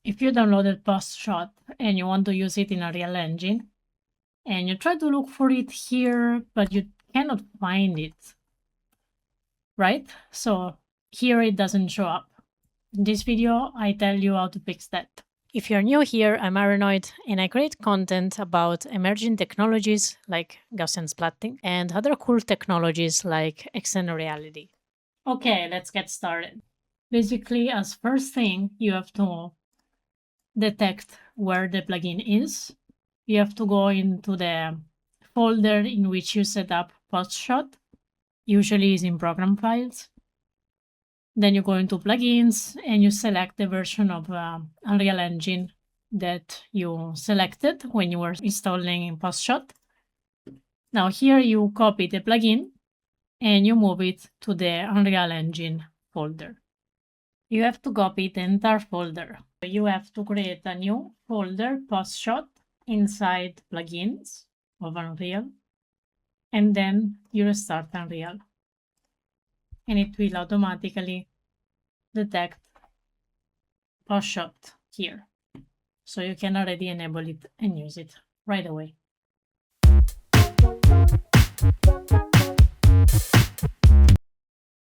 if you downloaded Postshot and you want to use it in a real engine, and you try to look for it here, but you cannot find it, right? So here it doesn't show up. In this video, I tell you how to fix that. If you're new here, I'm Aranoid, and I create content about emerging technologies like Gaussian splatting and other cool technologies like extended reality. Okay, let's get started. Basically, as first thing, you have to detect where the plugin is. You have to go into the folder in which you set up Postshot, usually is in program files. Then you go into plugins and you select the version of Unreal Engine that you selected when you were installing Postshot. Now here you copy the plugin and you move it to the Unreal Engine folder. You have to copy the entire folder. You have to create a new folder, Postshot, inside plugins of Unreal, and then you restart Unreal. And it will automatically detect Postshot here. So you can already enable it and use it right away.